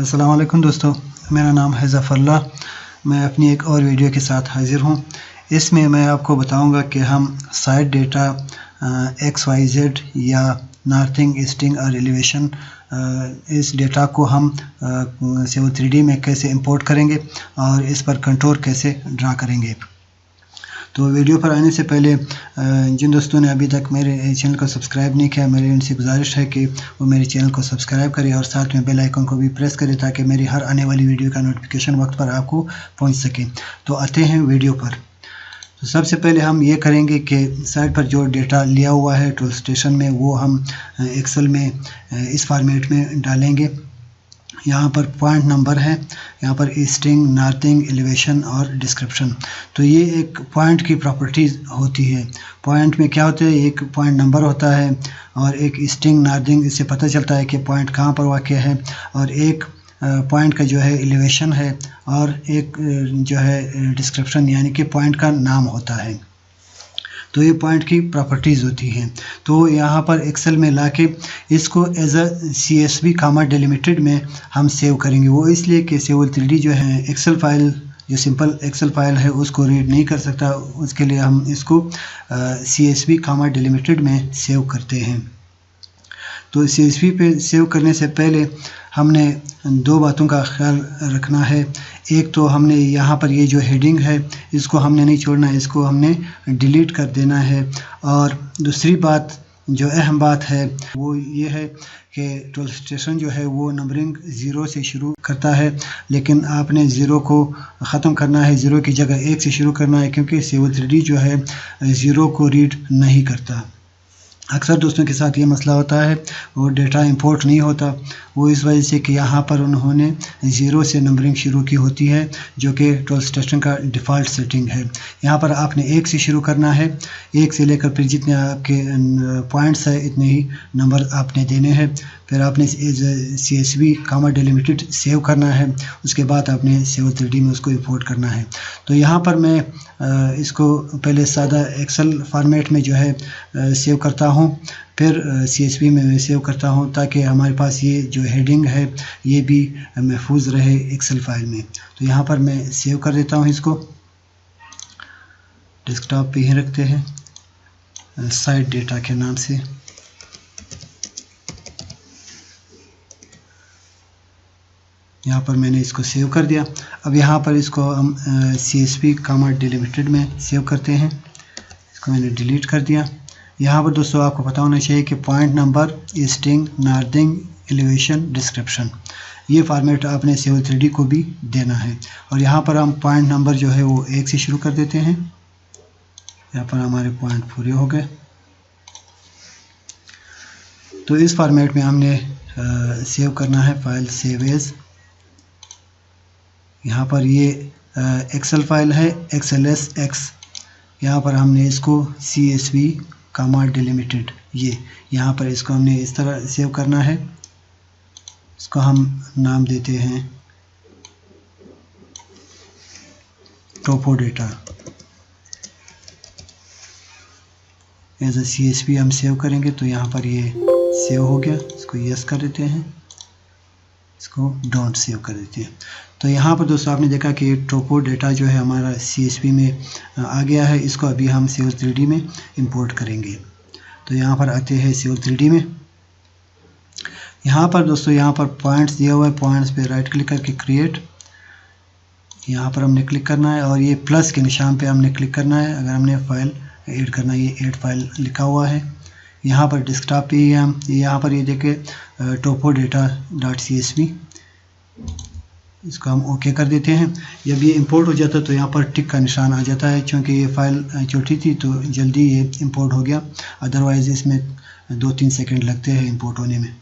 अस्सलाम वालेकुम दोस्तों, मेरा नाम है ज़फ़रुल्लाह। मैं अपनी एक और वीडियो के साथ हाज़िर हूँ। इसमें मैं आपको बताऊँगा कि हम साइट डेटा XYZ या नॉर्थिंग, ईस्टिंग और एलिवेशन इस डेटा को हम Civil 3D में कैसे इंपोर्ट करेंगे और इस पर कंटूर कैसे ड्रा करेंगे। तो वीडियो पर आने से पहले जिन दोस्तों ने अभी तक मेरे चैनल को सब्सक्राइब नहीं किया, मेरी उनसे गुजारिश है कि वो मेरे चैनल को सब्सक्राइब करें और साथ में बेल आइकन को भी प्रेस करें ताकि मेरी हर आने वाली वीडियो का नोटिफिकेशन वक्त पर आपको पहुंच सके। तो आते हैं वीडियो पर। तो सबसे पहले हम ये करेंगे कि साइट पर जो डेटा लिया हुआ है टूल स्टेशन में वो हम एक्सेल में इस फॉर्मेट में डालेंगे। यहाँ पर पॉइंट नंबर है, यहाँ पर ईस्टिंग, नॉर्थिंग, एलिवेशन और डिस्क्रिप्शन। तो ये एक पॉइंट की प्रॉपर्टीज़ होती है। पॉइंट में क्या होता है, एक पॉइंट नंबर होता है और एक ईस्टिंग, नॉर्थिंग, इससे पता चलता है कि पॉइंट कहाँ पर वाक़ है, और एक पॉइंट का जो है एलिवेशन है और एक जो है डिस्क्रिप्शन यानी कि पॉइंट का नाम होता है। तो ये पॉइंट की प्रॉपर्टीज़ होती हैं। तो यहाँ पर एक्सेल में लाके इसको as a CSV comma delimited में हम सेव करेंगे। वो इसलिए कि Civil 3D जो है एक्सेल फाइल, जो सिंपल एक्सेल फाइल है उसको रीड नहीं कर सकता, उसके लिए हम इसको CSV कामा डिलिमिटेड में सेव करते हैं। तो CSV पे सेव करने से पहले हमने दो बातों का ख्याल रखना है। एक तो हमने यहाँ पर ये जो हेडिंग है इसको हमने नहीं छोड़ना है, इसको हमने डिलीट कर देना है। और दूसरी बात, जो अहम बात है, वो ये है कि टूल स्टेशन जो है वो नंबरिंग 0 से शुरू करता है, लेकिन आपने 0 को ख़त्म करना है, 0 की जगह 1 से शुरू करना है, क्योंकि Civil 3D जो है 0 को रीड नहीं करता। अक्सर दोस्तों के साथ ये मसला होता है, वो डेटा इंपोर्ट नहीं होता, वो इस वजह से कि यहाँ पर उन्होंने 0 से नंबरिंग शुरू की होती है, जो कि टूल स्टेशन का डिफ़ॉल्ट सेटिंग है। यहाँ पर आपने 1 से शुरू करना है, 1 से लेकर फिर जितने आपके पॉइंट्स है इतने ही नंबर आपने देने हैं। फिर आपने CSV कामा डिलिमिटेड सेव करना है, उसके बाद आपने Civil 3D में उसको इंपोर्ट करना है। तो यहाँ पर मैं इसको पहले सादा एक्सेल फॉर्मेट में जो है सेव करता हूँ, फिर CSV में सेव करता हूँ, ताकि हमारे पास ये जो हेडिंग है ये भी महफूज रहे एक्सेल फाइल में। तो यहाँ पर मैं सेव कर देता हूँ, इसको डेस्कटॉप पे ही रखते हैं साइट डेटा के नाम से। यहाँ पर मैंने इसको सेव कर दिया। अब यहाँ पर इसको हम CSV कामा डिलिमिटेड में सेव करते हैं। इसको मैंने डिलीट कर दिया। यहाँ पर दोस्तों आपको पता होना चाहिए कि point number, easting, northing, elevation, description, ये फॉर्मेट आपने Civil 3D को भी देना है। और यहाँ पर हम पॉइंट नंबर जो है वो 1 से शुरू कर देते हैं। यहाँ पर हमारे पॉइंट पूरे हो गए। तो इस फॉर्मेट में हमने सेव करना है फाइल सेव एज। यहाँ पर ये एक्सेल फाइल है XLSX, यहाँ पर हमने इसको CSV कामा डिलिमिटेड, ये यहाँ पर इसको हमने इस तरह सेव करना है। इसको हम नाम देते हैं टोपो डेटा। एज अ CSV हम सेव करेंगे, तो यहाँ पर ये सेव हो गया। इसको यस कर देते हैं, इसको डोंट सेव कर देते हैं। तो यहाँ पर दोस्तों आपने देखा कि टोपो डेटा जो है हमारा CSV में आ गया है। इसको अभी हम Civil 3D में इंपोर्ट करेंगे। तो यहाँ पर आते हैं Civil 3D में। यहाँ पर दोस्तों यहाँ पर पॉइंट्स दिया हुआ है, पॉइंट्स पे राइट क्लिक करके क्रिएट, यहाँ पर हमने क्लिक करना है और ये प्लस के निशान पे हमने क्लिक करना है अगर हमने फाइल ऐड करना है। ये ऐड फाइल लिखा हुआ है। यहाँ पर डेस्कटॉप पे ही हम यहाँ पर ये देखें टोपो डेटा .csv, इसको हम ओके कर देते हैं। जब ये इंपोर्ट हो जाता है तो यहाँ पर टिक का निशान आ जाता है, क्योंकि ये फ़ाइल छोटी थी तो जल्दी ये इंपोर्ट हो गया, अदरवाइज़ इसमें 2-3 सेकंड लगते हैं इंपोर्ट होने में।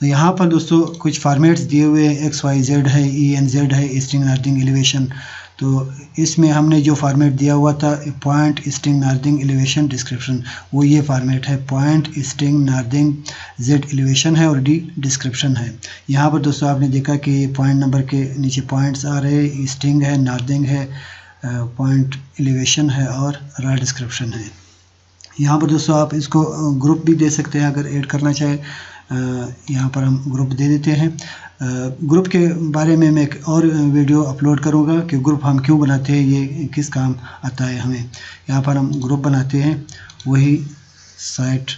तो यहाँ पर दोस्तों कुछ फॉर्मेट्स दिए हुए हैं, XYZ है, ENZ है, ईस्टिंग, नॉर्थिंग, एलिवेशन। तो इसमें हमने जो फॉर्मेट दिया हुआ था point, easting, northing, elevation, description, वो ये फॉर्मेट है। Point, easting, northing, Z elevation है और D डिस्क्रिप्शन है। यहाँ पर दोस्तों आपने देखा कि पॉइंट नंबर के नीचे पॉइंट्स आ रहे हैं, ईस्टिंग है, नॉर्थिंग है, पॉइंट एलिवेशन है और रा डिस्क्रिप्शन है। यहाँ पर दोस्तों आप इसको ग्रुप भी दे सकते हैं अगर ऐड करना चाहे। यहाँ पर हम ग्रुप दे देते हैं। ग्रुप के बारे में मैं एक और वीडियो अपलोड करूंगा कि ग्रुप हम क्यों बनाते हैं, ये किस काम आता है हमें। यहाँ पर हम ग्रुप बनाते हैं वही साइट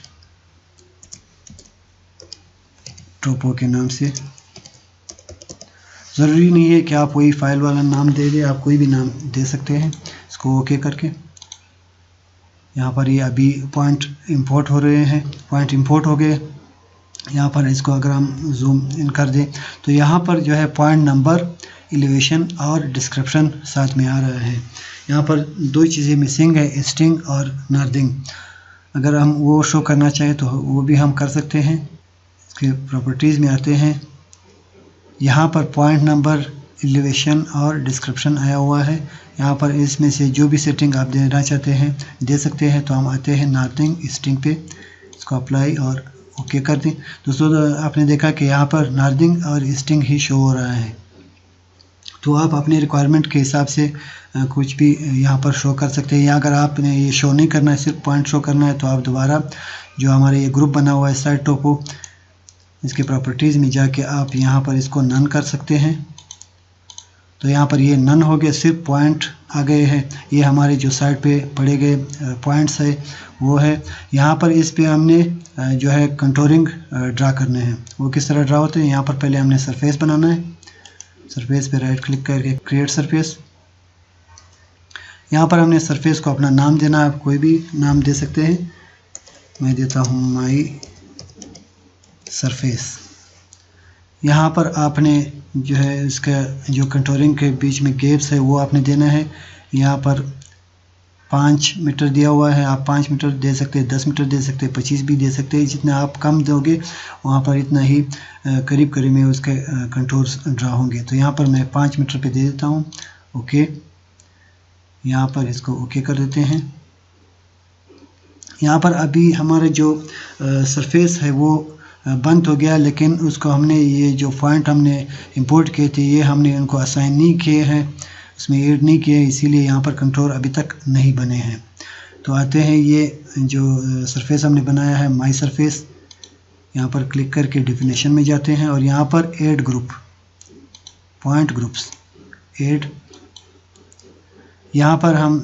टोपो के नाम से। ज़रूरी नहीं है कि आप वही फाइल वाला नाम दे दें, आप कोई भी नाम दे सकते हैं। इसको ओके करके यहाँ पर ये अभी पॉइंट इंपोर्ट हो रहे हैं, पॉइंट इंपोर्ट हो गए। यहाँ पर इसको अगर हम जूम इन कर दें तो यहाँ पर जो है पॉइंट नंबर, एलिवेशन और डिस्क्रिप्शन साथ में आ रहा है। यहाँ पर दो चीज़ें मिसिंग है, स्ट्रिंग और नर्दिंग। अगर हम वो शो करना चाहें तो वो भी हम कर सकते हैं। इसके प्रॉपर्टीज़ में आते हैं, यहाँ पर पॉइंट नंबर, एलिवेशन और डिस्क्रिप्शन आया हुआ है। यहाँ पर इसमें से जो भी सेटिंग आप देना चाहते हैं दे सकते हैं। तो हम आते हैं नर्दिंग स्ट्रिंग पे, इसको अप्लाई और ओके कर दें। दोस्तों आपने देखा कि यहाँ पर नर्दिंग और स्ट्रिंग ही शो हो रहा है। तो आप अपने रिक्वायरमेंट के हिसाब से कुछ भी यहाँ पर शो कर सकते हैं। या अगर आपने ये शो नहीं करना है, सिर्फ पॉइंट शो करना है, तो आप दोबारा जो हमारे ये ग्रुप बना हुआ है साइट टोपो, इसके प्रॉपर्टीज़ में जाके आप यहाँ पर इसको नन कर सकते हैं। तो यहाँ पर ये नन हो गया, सिर्फ पॉइंट आ गए हैं। ये हमारे जो साइड पे पड़े गए पॉइंट्स है वो है। यहाँ पर इस पे हमने जो है कंटूरिंग ड्रा करने हैं। वो किस तरह ड्रा होते हैं, यहाँ पर पहले हमने सरफेस बनाना है। सरफेस पे राइट क्लिक करके क्रिएट सरफेस। यहाँ पर हमने सरफेस को अपना नाम देना है, आप कोई भी नाम दे सकते हैं। मैं देता हूँ माई सरफेस। यहाँ पर आपने जो है इसका जो कंटूरिंग के बीच में गैप्स है वो आपने देना है। यहाँ पर 5 मीटर दिया हुआ है, आप 5 मीटर दे सकते हैं, 10 मीटर दे सकते हैं, 25 भी दे सकते हैं। जितना आप कम दोगे वहाँ पर इतना ही करीब करीब में उसके कंटूर्स ड्रा होंगे। तो यहाँ पर मैं 5 मीटर पे दे देता हूँ, ओके। यहाँ पर इसको ओके कर देते हैं। यहाँ पर अभी हमारा जो सरफेस है वो बंद हो गया, लेकिन उसको हमने ये जो पॉइंट हमने इंपोर्ट किए थे ये हमने उनको असाइन नहीं किए हैं, उसमें ऐड नहीं किए, इसीलिए यहाँ पर कंट्रोल अभी तक नहीं बने हैं। तो आते हैं ये जो सरफेस हमने बनाया है माई सरफेस, यहाँ पर क्लिक करके डेफिनेशन में जाते हैं और यहाँ पर add group, point groups add. यहाँ पर हम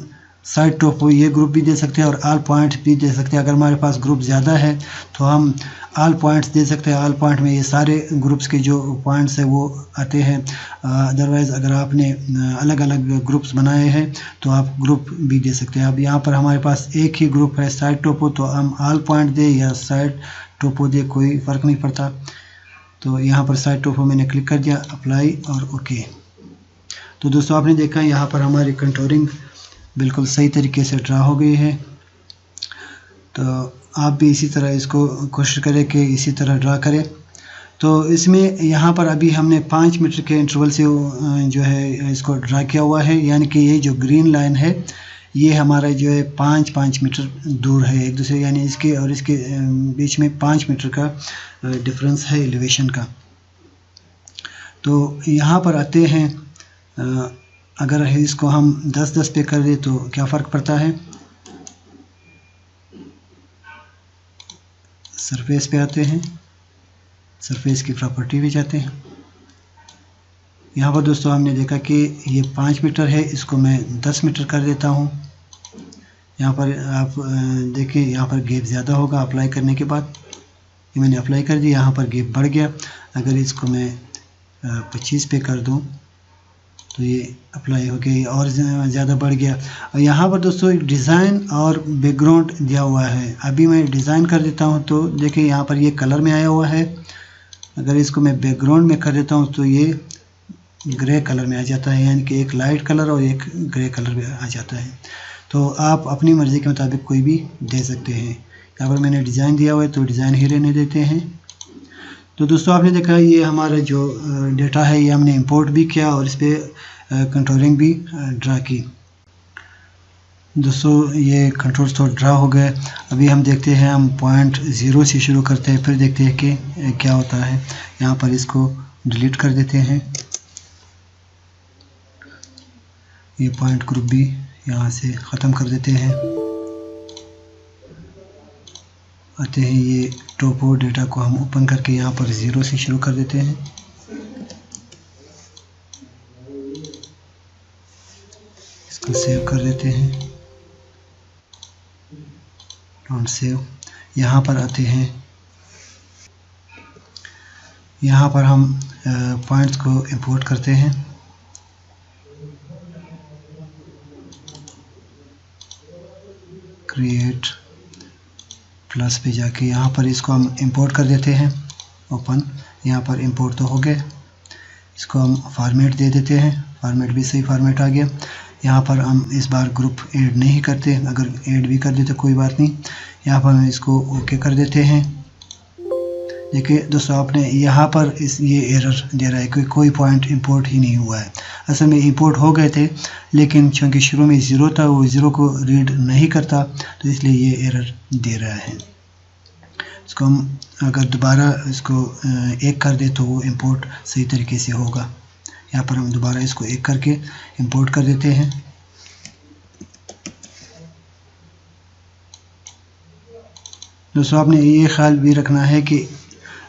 साइट टोपो ये ग्रुप भी दे सकते हैं और ऑल पॉइंट भी दे सकते हैं। अगर हमारे पास ग्रुप ज़्यादा है तो हम ऑल पॉइंट्स दे सकते हैं। ऑल पॉइंट में ये सारे ग्रुप्स के जो पॉइंट्स है वो आते हैं। अदरवाइज़ अगर आपने अलग अलग ग्रुप्स बनाए हैं तो आप ग्रुप भी दे सकते हैं। अब यहाँ पर हमारे पास एक ही ग्रुप है साइट टोपो, तो हम ऑल पॉइंट दे या साइट टोपो दे, कोई फ़र्क नहीं पड़ता। तो यहाँ पर साइट टोपो मैंने क्लिक कर दिया, अप्लाई और ओके। तो दोस्तों आपने देखा यहाँ पर हमारी कंटूरिंग बिल्कुल सही तरीके से ड्रा हो गई है। तो आप भी इसी तरह इसको कोशिश करें कि इसी तरह ड्रा करें। तो इसमें यहाँ पर अभी हमने 5 मीटर के इंटरवल से जो है इसको ड्रा किया हुआ है, यानी कि ये जो ग्रीन लाइन है ये हमारा जो है 5 मीटर दूर है एक दूसरे, यानी इसके और इसके बीच में 5 मीटर का डिफरेंस है एलिवेशन का। तो यहाँ पर आते हैं, अगर इसको हम 10-10 पे कर दें तो क्या फ़र्क पड़ता है। सरफेस पे आते हैं, सरफेस की प्रॉपर्टी भी जाते हैं। यहाँ पर दोस्तों हमने देखा कि ये 5 मीटर है, इसको मैं 10 मीटर कर देता हूँ। यहाँ पर आप देखें यहाँ पर गैप ज़्यादा होगा अप्लाई करने के बाद। ये मैंने अप्लाई कर दिया, यहाँ पर गैप बढ़ गया। अगर इसको मैं 25 पे कर दूँ तो ये अप्लाई हो गया और ज़्यादा बढ़ गया। और यहाँ पर दोस्तों एक डिज़ाइन और बैकग्राउंड दिया हुआ है। अभी मैं डिज़ाइन कर देता हूँ तो देखिए यहाँ पर ये कलर में आया हुआ है। अगर इसको मैं बैकग्राउंड में कर देता हूँ तो ये ग्रे कलर में आ जाता है, यानी कि एक लाइट कलर और एक ग्रे कलर में आ जाता है। तो आप अपनी मर्ज़ी के मुताबिक कोई भी दे सकते हैं। यहाँ पर मैंने डिज़ाइन दिया हुआ है तो डिज़ाइन ही रहने देते हैं। तो दोस्तों आपने देखा ये हमारा जो डेटा है ये हमने इंपोर्ट भी किया और इस पर कंटूरिंग भी ड्रा की। दोस्तों ये कंटूर्स तो ड्रा हो गए। अभी हम देखते हैं, हम पॉइंट 0 से शुरू करते हैं, फिर देखते हैं कि क्या होता है। यहाँ पर इसको डिलीट कर देते हैं। ये पॉइंट ग्रुप भी यहाँ से ख़त्म कर देते हैं। आते हैं ये टोपो डेटा को हम ओपन करके यहाँ पर 0 से शुरू कर देते हैं। इसको सेव कर देते हैं, डोंट सेव। यहाँ पर आते हैं, यहाँ पर हम पॉइंट्स को इंपोर्ट करते हैं। क्रिएट प्लस पे जाके यहाँ पर इसको हम इंपोर्ट कर देते हैं। ओपन, यहाँ पर इंपोर्ट तो हो गए। इसको हम फॉर्मेट दे देते हैं, फॉर्मेट भी सही फॉर्मेट आ गया। यहाँ पर हम इस बार ग्रुप ऐड नहीं करते, अगर ऐड भी कर देते कोई बात नहीं। यहाँ पर हम इसको ओके कर देते हैं। देखिए दोस्तों, आपने यहाँ पर ये एरर दे रहा है कि कोई पॉइंट इंपोर्ट ही नहीं हुआ है। असल में इंपोर्ट हो गए थे, लेकिन चूँकि शुरू में 0 था, वो 0 को रीड नहीं करता, तो इसलिए ये एरर दे रहा है। इसको हम अगर दोबारा इसको 1 कर दे तो वो इंपोर्ट सही तरीके से होगा। यहाँ पर हम दोबारा इसको 1 करके इंपोर्ट कर देते हैं। दोस्तों, आपने ये ख्याल भी रखना है कि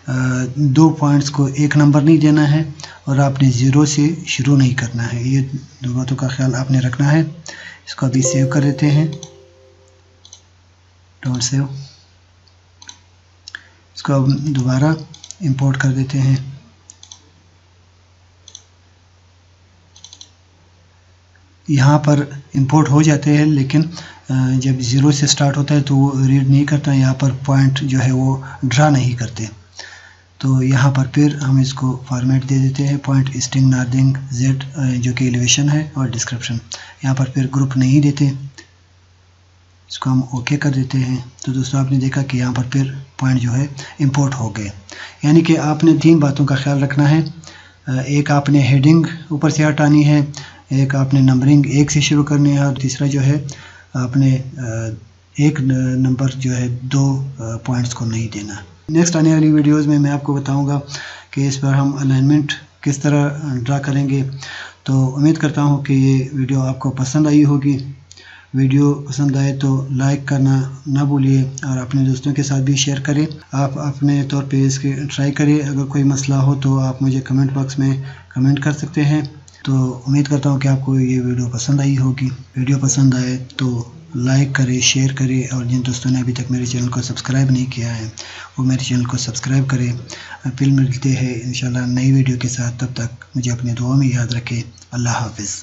2 पॉइंट्स को 1 नंबर नहीं देना है और आपने 0 से शुरू नहीं करना है। ये 2 बातों का ख्याल आपने रखना है। इसको अभी सेव कर देते हैं, डोंट सेव। इसको अब दोबारा इंपोर्ट कर देते हैं। यहाँ पर इंपोर्ट हो जाते हैं, लेकिन जब 0 से स्टार्ट होता है तो वो रीड नहीं करता। यहाँ पर पॉइंट जो है वो ड्रा नहीं करते। तो यहाँ पर फिर हम इसको फॉर्मेट दे देते हैं, पॉइंट स्ट्रिंग नार्दिंग जेड, जो कि एलिवेशन है, और डिस्क्रिप्शन। यहाँ पर फिर ग्रुप नहीं देते। इसको हम ओके कर देते हैं। तो दोस्तों, आपने देखा कि यहाँ पर फिर पॉइंट जो है इंपोर्ट हो गए। यानी कि आपने 3 बातों का ख्याल रखना है। एक आपने हेडिंग ऊपर से हटानी है, एक आपने नंबरिंग 1 से शुरू करनी है, और तीसरा जो है आपने 1 नंबर जो है 2 पॉइंट्स को नहीं देना। नेक्स्ट आने वाली वीडियोस में मैं आपको बताऊंगा कि इस पर हम अलाइनमेंट किस तरह ड्रा करेंगे। तो उम्मीद करता हूं कि ये वीडियो आपको पसंद आई होगी। वीडियो पसंद आए तो लाइक करना ना भूलिए और अपने दोस्तों के साथ भी शेयर करें। आप अपने तौर पे इसके ट्राई करें। अगर कोई मसला हो तो आप मुझे कमेंट बॉक्स में कमेंट कर सकते हैं। तो उम्मीद करता हूँ कि आपको ये वीडियो पसंद आई होगी। वीडियो पसंद आए तो लाइक करें, शेयर करें, और जिन दोस्तों ने अभी तक मेरे चैनल को सब्सक्राइब नहीं किया है वो मेरे चैनल को सब्सक्राइब करें। फिर मिलते हैं इंशाल्लाह नई वीडियो के साथ। तब तक मुझे अपनी दुआ में याद रखें। अल्लाह हाफिज़।